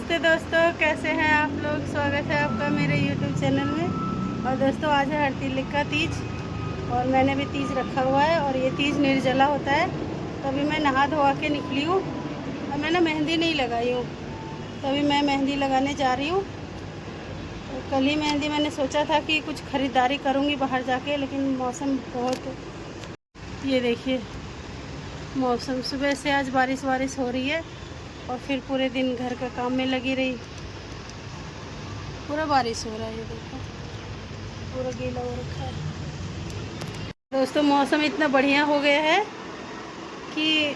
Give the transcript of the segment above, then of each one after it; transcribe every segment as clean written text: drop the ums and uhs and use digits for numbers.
नमस्ते दोस्तों, कैसे हैं आप लोग। स्वागत है आपका मेरे YouTube चैनल में। और दोस्तों आज है हरतालिका का तीज और मैंने भी तीज रखा हुआ है और ये तीज निर्जला होता है। तो अभी मैं नहा धोवा के निकली हूँ और मैंने मेहंदी नहीं लगाई हूँ, तो अभी मैं मेहंदी लगाने जा रही हूँ। तो कल ही मेहंदी मैंने सोचा था कि कुछ ख़रीदारी करूँगी बाहर जाके, लेकिन मौसम बहुत, ये देखिए मौसम सुबह से आज बारिश हो रही है और फिर पूरे दिन घर का काम में लगी रही। पूरा बारिश हो रहा है, ये देखो पूरा गीला हो रखा है। दोस्तों मौसम इतना बढ़िया हो गया है कि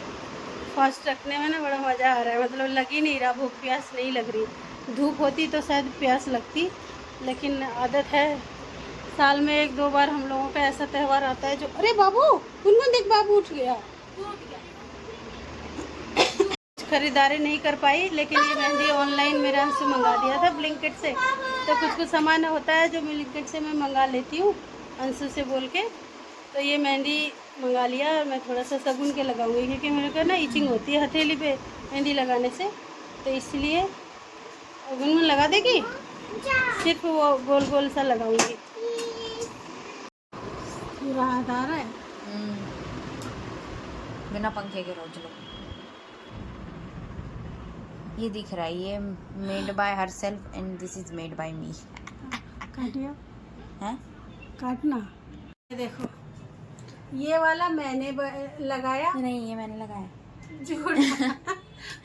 फास्ट रखने में ना बड़ा मज़ा आ रहा है। मतलब लग ही नहीं रहा, भूख प्यास नहीं लग रही। धूप होती तो शायद प्यास लगती, लेकिन आदत है। साल में एक दो बार हम लोगों का ऐसा त्यौहार आता है जो, अरे बाबू गुनगुन देख, बाबू उठ गया। खरीदारी नहीं कर पाई, लेकिन ये मेहंदी ऑनलाइन मेरे अंशु मंगा दिया था ब्लिंकिट से। तो कुछ सामान होता है जो ब्लिंकिट से मैं मंगा लेती हूँ अंशु से बोल के। तो ये मेहंदी मंगा लिया और मैं थोड़ा सा साबुन के लगाऊंगी, क्योंकि मेरे को ना इचिंग होती है हथेली पे मेहंदी लगाने से। तो इसलिए गुनगुन लगा देगी, सिर्फ वो गोल गोल सा लगाऊंगी। पूरा हाथ आ रहा है बिना पंखे के रोज लो। ये दिख रहा है, ये made by herself and this is made by me. काटियो है काटना। ये देखो ये वाला मैंने लगाया नहीं, ये मैंने लगाया। झूठ।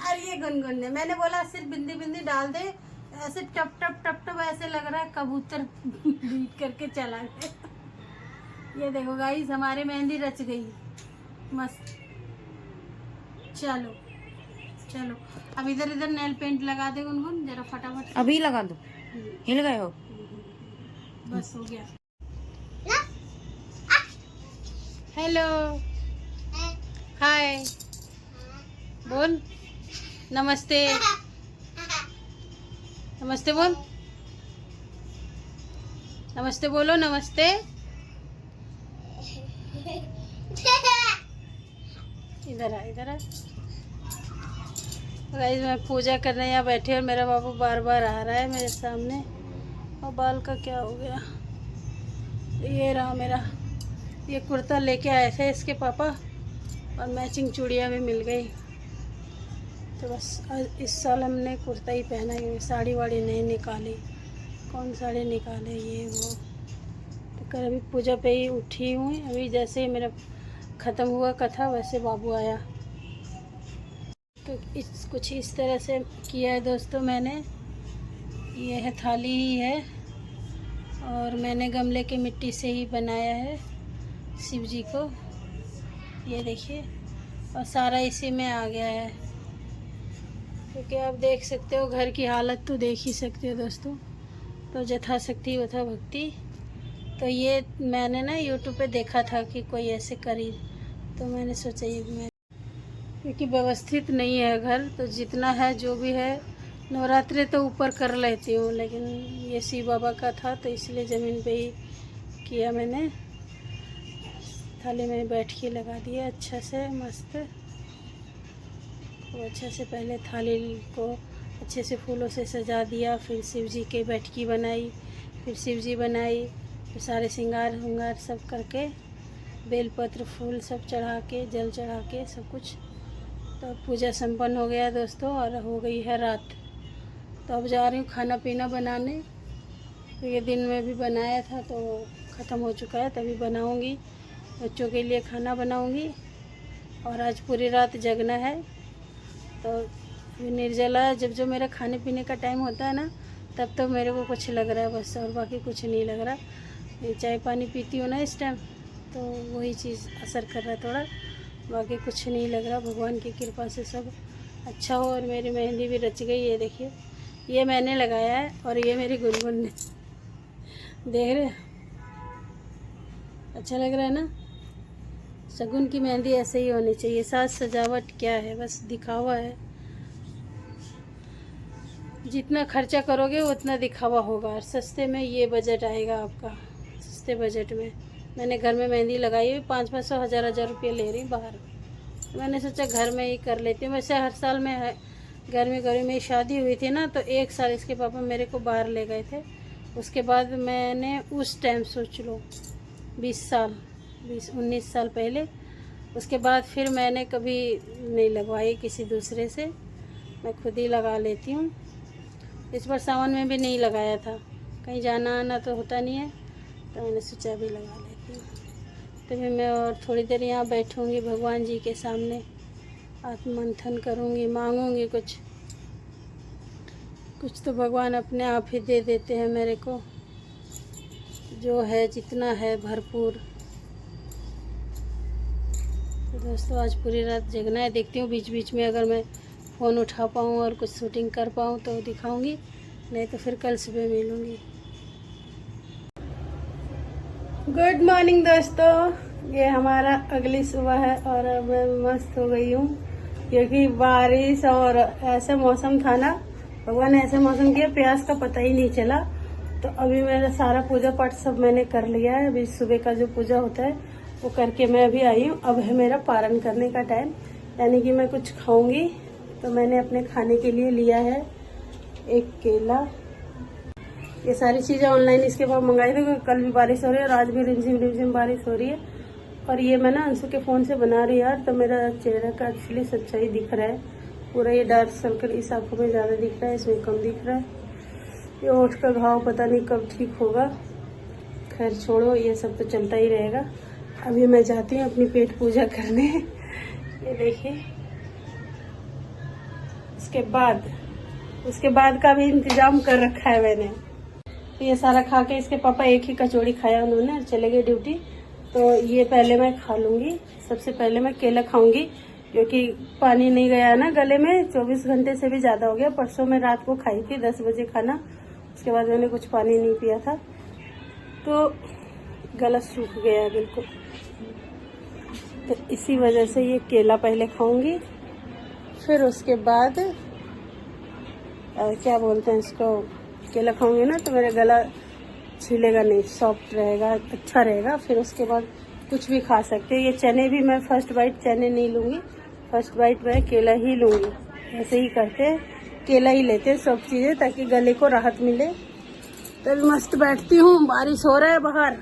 अरे ये गुनगुन ने, मैंने बोला सिर्फ बिंदी बिंदी डाल दे, ऐसे टप टप टप टप ऐसे लग रहा है कबूतर बीट करके चला गया। ये देखो गाइस हमारे मेहंदी रच गई मस्त। चलो चलो अब इधर इधर नेल पेंट लगा दे गुनगुन जरा फटाफट। अभी लगा दो, हिल गए हो। बस हो गया। हेलो हाय बोल, नमस्ते नमस्ते बोल, नमस्ते बोलो, नमस्ते। इधर आ इधर आ। गाइस मैं पूजा करने यहाँ बैठे और मेरा बाबू बार बार आ रहा है मेरे सामने। और बाल का क्या हो गया। ये रहा मेरा, ये कुर्ता लेके आए थे इसके पापा और मैचिंग चूड़ियाँ भी मिल गई। तो बस आज इस साल हमने कुर्ता ही पहना है, साड़ी वाड़ी नहीं निकाली। कौन साड़ी निकाले ये वो। तो कर अभी पूजा पे ही उठी हूँ। अभी जैसे ही मेरा ख़त्म हुआ कथा वैसे बाबू आया। तो कुछ इस तरह से किया है दोस्तों मैंने। ये है थाली ही है और मैंने गमले के मिट्टी से ही बनाया है शिव जी को, ये देखिए। और सारा इसी में आ गया है, क्योंकि आप देख सकते हो घर की हालत तो देख ही सकते हो दोस्तों। तो यथाशक्ति वथा भक्ति। तो ये मैंने ना यूट्यूब पे देखा था कि कोई ऐसे करी, तो मैंने सोचा ये मैं, क्योंकि व्यवस्थित नहीं है घर, तो जितना है जो भी है नवरात्रि तो ऊपर कर लेती हूँ, लेकिन ये शिव बाबा का था तो इसलिए ज़मीन पे ही किया मैंने। थाली में बैठ के लगा दिया अच्छा से मस्त। तो अच्छा से पहले थाली को अच्छे से फूलों से सजा दिया, फिर शिव जी की बैठकी बनाई, फिर शिव जी बनाई, फिर सारे श्रृंगार वंगार सब करके बेलपत्र फूल सब चढ़ा के जल चढ़ा के सब कुछ। तो पूजा संपन्न हो गया दोस्तों और हो गई है रात। तो अब जा रही हूँ खाना पीना बनाने। तो ये दिन में भी बनाया था तो ख़त्म हो चुका है, तभी बनाऊँगी। बच्चों के लिए खाना बनाऊँगी और आज पूरी रात जगना है। तो निर्जला जब मेरा खाने पीने का टाइम होता है ना, तब तो मेरे को कुछ लग रहा है बस, और बाकी कुछ नहीं लग रहा। ये चाय पानी पीती हूँ ना इस टाइम, तो वही चीज़ असर कर रहा है थोड़ा, बाकी कुछ नहीं लग रहा। भगवान की कृपा से सब अच्छा हो। और मेरी मेहंदी भी रच गई, ये देखिए ये मैंने लगाया है और ये मेरी गुनगुन ने। देख रहे, अच्छा लग रहा है ना। शगुन की मेहंदी ऐसे ही होनी चाहिए, साज सजावट क्या है, बस दिखावा है। जितना खर्चा करोगे उतना दिखावा होगा। और सस्ते में ये बजट आएगा आपका, सस्ते बजट में। मैंने घर में मेहंदी लगाई हुई 500-500 हज़ार रुपये ले रही बाहर। मैंने सोचा घर में ही कर लेती हूँ। वैसे हर साल मैं गर्मी में शादी हुई थी ना, तो 1 साल इसके पापा मेरे को बाहर ले गए थे। उसके बाद मैंने उस टाइम सोच लो 19 साल पहले, उसके बाद फिर मैंने कभी नहीं लगवाई किसी दूसरे से, मैं खुद ही लगा लेती हूँ। इस बार सावन में भी नहीं लगाया था, कहीं जाना आना तो होता नहीं है, तो मैंने सोचा भी लगा लेती हूँ। तभी मैं और थोड़ी देर यहाँ बैठूँगी भगवान जी के सामने, आत्ममंथन करूँगी, मांगूँगी कुछ तो भगवान अपने आप ही दे देते हैं मेरे को, जो है जितना है भरपूर। दोस्तों आज पूरी रात जगना है, देखती हूँ बीच बीच में अगर मैं फ़ोन उठा पाऊँ और कुछ शूटिंग कर पाऊँ तो दिखाऊंगी, नहीं तो फिर कल सुबह मिलूँगी। गुड मॉर्निंग दोस्तों, ये हमारा अगली सुबह है और अब मैं मस्त हो गई हूँ, क्योंकि बारिश और ऐसा मौसम था ना, भगवान ने ऐसे मौसम किया प्यास का पता ही नहीं चला। तो अभी मेरा सारा पूजा पाठ सब मैंने कर लिया है। अभी सुबह का जो पूजा होता है वो करके मैं अभी आई हूँ। अब है मेरा पारण करने का टाइम, यानी कि मैं कुछ खाऊंगी। तो मैंने अपने खाने के लिए लिया है एक केला। ये सारी चीज़ें ऑनलाइन इसके बाद मंगाई थी, क्योंकि कल भी बारिश हो रही है और आज भी रिमझिम बारिश हो रही है। और ये मैं ना अंशु के फ़ोन से बना रही यार, तो मेरा चेहरे का एक्चुअली सच्चाई दिख रहा है पूरा। ये डार्क सर्कल इस आंखों में ज़्यादा दिख रहा है, इसमें कम दिख रहा है। ये होठ का घाव पता नहीं कब ठीक होगा, खैर छोड़ो, ये सब तो चलता ही रहेगा। अभी मैं जाती हूँ अपनी पेट पूजा करने। ये देखिए, उसके बाद का भी इंतजाम कर रखा है मैंने। तो ये सारा खा के इसके पापा एक ही कचौड़ी खाया उन्होंने, चले गए ड्यूटी। तो ये पहले मैं खा लूँगी। सबसे पहले मैं केला खाऊंगी, क्योंकि पानी नहीं गया ना गले में, 24 घंटे से भी ज़्यादा हो गया। परसों मैं रात को खाई थी 10 बजे खाना, उसके बाद मैंने कुछ पानी नहीं पिया था, तो गला सूख गया बिल्कुल। तो इसी वजह से ये केला पहले खाऊंगी, फिर उसके बाद क्या बोलते हैं इसको, केला खाऊंगी ना तो मेरा गला छिलेगा नहीं, सॉफ्ट रहेगा, अच्छा रहेगा। फिर उसके बाद कुछ भी खा सकते हैं। ये चने भी मैं फर्स्ट बाइट चने नहीं लूँगी, फर्स्ट बाइट मैं केला ही लूँगी। ऐसे ही करते हैं, केला ही लेते हैं सब चीज़ें, ताकि गले को राहत मिले। तभी मस्त बैठती हूँ। बारिश हो रहा है बाहर,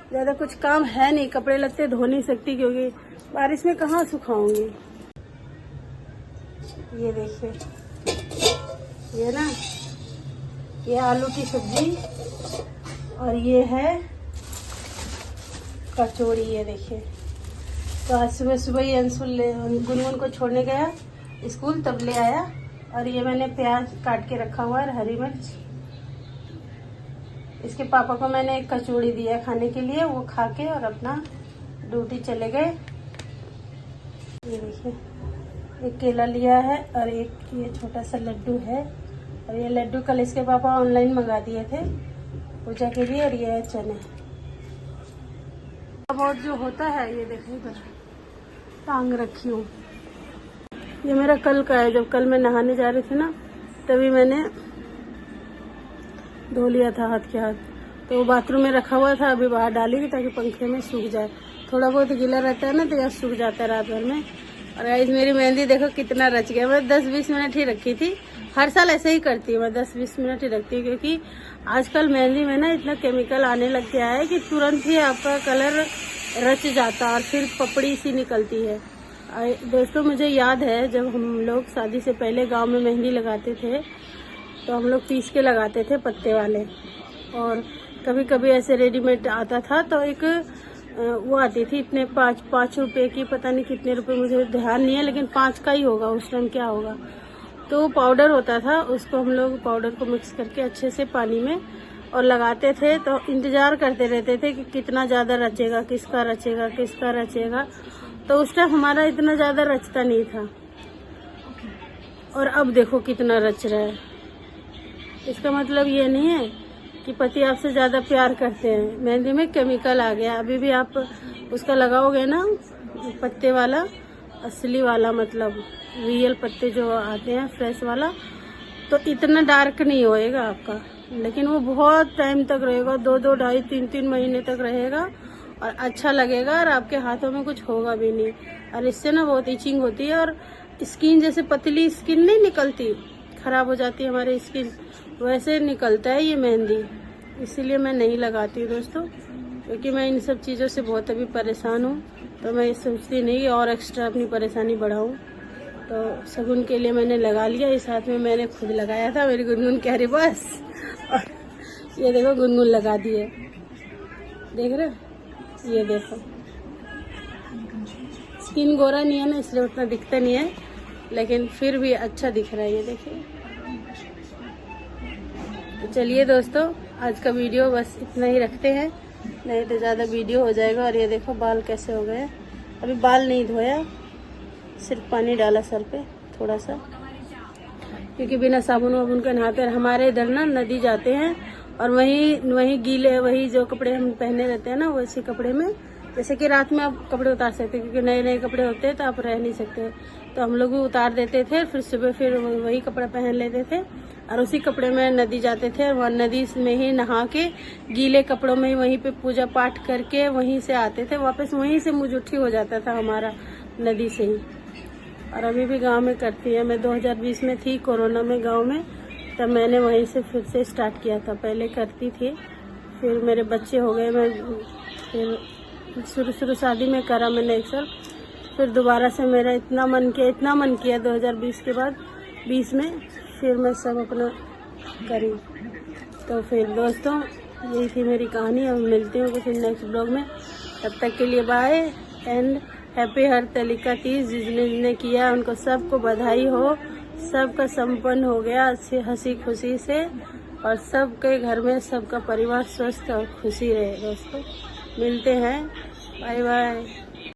ज़्यादा कुछ काम है नहीं, कपड़े लत्ते धो नहीं सकती क्योंकि बारिश में कहाँ सुखाऊंगी। ये देखिए, ये ना, ये आलू की सब्जी और ये है कचौड़ी। ये देखिए, तो आज सुबह ये अंशु गुनगुन को छोड़ने गया स्कूल, तब ले आया। और ये मैंने प्याज काट के रखा हुआ है, हरी मिर्च। इसके पापा को मैंने एक कचौड़ी दिया खाने के लिए, वो खा के और अपना ड्यूटी चले गए। ये देखिए, एक केला लिया है और एक ये छोटा सा लड्डू है। और ये लड्डू कल इसके पापा ऑनलाइन मंगा दिए थे पूजा के लिए। और ये है चने। बहुत जो होता है, ये देखिए इधर टांग रखी हूँ। ये मेरा कल का है, जब कल मैं नहाने जा रही थी ना, तभी मैंने धो लिया था हाथ के हाथ। तो वो बाथरूम में रखा हुआ था, अभी बाहर डाली थी ताकि पंखे में सूख जाए। थोड़ा बहुत गीला रहता है ना, तो यह सूख जाता है रात भर में। और आज मेरी मेहंदी देखो कितना रच गया। मैं 10-20 मिनट ही रखी थी, हर साल ऐसे ही करती हूँ मैं, 10-20 मिनट ही रखती हूँ, क्योंकि आजकल मेहंदी में ना इतना केमिकल आने लग गया है कि तुरंत ही आपका कलर रच जाता और फिर पपड़ी सी निकलती है। दोस्तों मुझे याद है, जब हम लोग शादी से पहले गांव में मेहंदी लगाते थे, तो हम लोग पीस के लगाते थे पत्ते वाले। और कभी कभी ऐसे रेडीमेड आता था, तो एक वो आती थी इतने 5 रुपए की, पता नहीं कितने रुपए, मुझे ध्यान नहीं है, लेकिन 5 का ही होगा उस टाइम, क्या होगा। तो पाउडर होता था, उसको हम लोग पाउडर को मिक्स करके अच्छे से पानी में और लगाते थे। तो इंतजार करते रहते थे कि कितना ज़्यादा रचेगा, किसका रचेगा। तो उस टाइम हमारा इतना ज़्यादा रचता नहीं था, और अब देखो कितना रच रहा है। इसका मतलब ये नहीं है कि पति आपसे ज़्यादा प्यार करते हैं। मेहंदी में केमिकल आ गया। अभी भी आप उसका लगाओगे ना, पत्ते वाला, असली वाला, मतलब रियल पत्ते जो आते हैं फ्रेश वाला, तो इतना डार्क नहीं होएगा आपका, लेकिन वो बहुत टाइम तक रहेगा, 2-2, 2.5, 3-3 महीने तक रहेगा और अच्छा लगेगा, और आपके हाथों में कुछ होगा भी नहीं। और इससे ना बहुत इचिंग होती है, और स्किन जैसे पतली स्किन नहीं निकलती, खराब हो जाती है हमारी स्किन, वैसे निकलता है ये मेहंदी। इसीलिए मैं नहीं लगाती हूँ दोस्तों, क्योंकि मैं इन सब चीज़ों से बहुत अभी परेशान हूँ। तो मैं सोचती नहीं कि और एक्स्ट्रा अपनी परेशानी बढ़ाऊँ। तो शगुन के लिए मैंने लगा लिया, इस हाथ में मैंने खुद लगाया था, मेरी गुनगुन कह रही बस। और ये देखो गुनगुन लगा दी है, देख रहे हो, ये देखो। स्किन गोरा नहीं है ना, इसलिए उतना दिखता नहीं है, लेकिन फिर भी अच्छा दिख रहा है, ये देखिए। तो चलिए दोस्तों, आज का वीडियो बस इतना ही रखते हैं, नहीं तो ज़्यादा वीडियो हो जाएगा। और ये देखो बाल कैसे हो गए, अभी बाल नहीं धोया, सिर्फ पानी डाला सर पे थोड़ा सा, क्योंकि बिना साबुन वाबुन के नहाते। और हमारे इधर ना नदी जाते हैं, और वही गीले, वही जो कपड़े हम पहने रहते हैं ना, वैसे कपड़े में, जैसे कि रात में आप कपड़े उतार सकते हैं, क्योंकि नए नए कपड़े होते हैं तो आप रह नहीं सकते, तो हम लोग भी उतार देते थे, फिर सुबह फिर वही कपड़ा पहन लेते थे, और उसी कपड़े में नदी जाते थे, और वहाँ नदी में ही नहा के गीले कपड़ों में ही वहीं पे पूजा पाठ करके वहीं से आते थे वापस, वहीं से मुँह जुठी हो जाता था हमारा नदी से ही। और अभी भी गांव में करती है। मैं 2020 में थी कोरोना में गांव में, तब मैंने वहीं से फिर से स्टार्ट किया था। पहले करती थी, फिर मेरे बच्चे हो गए, मैं फिर शुरू शादी में करा मैंने 1 साल, फिर दोबारा से मेरा इतना मन किया 2020 के बाद 20 में फिर मैं सब अपना करी। तो फिर दोस्तों यही थी मेरी कहानी। अब मिलती हूँ किसी नेक्स्ट ब्लॉग में, तब तक के लिए bye and happy Hartalika Teej. जिसने किया उनको सबको बधाई हो, सबका संपन्न हो गया अच्छी हंसी खुशी से, और सबके घर में सबका परिवार स्वस्थ और खुशी रहे। दोस्तों मिलते हैं, बाय बाय।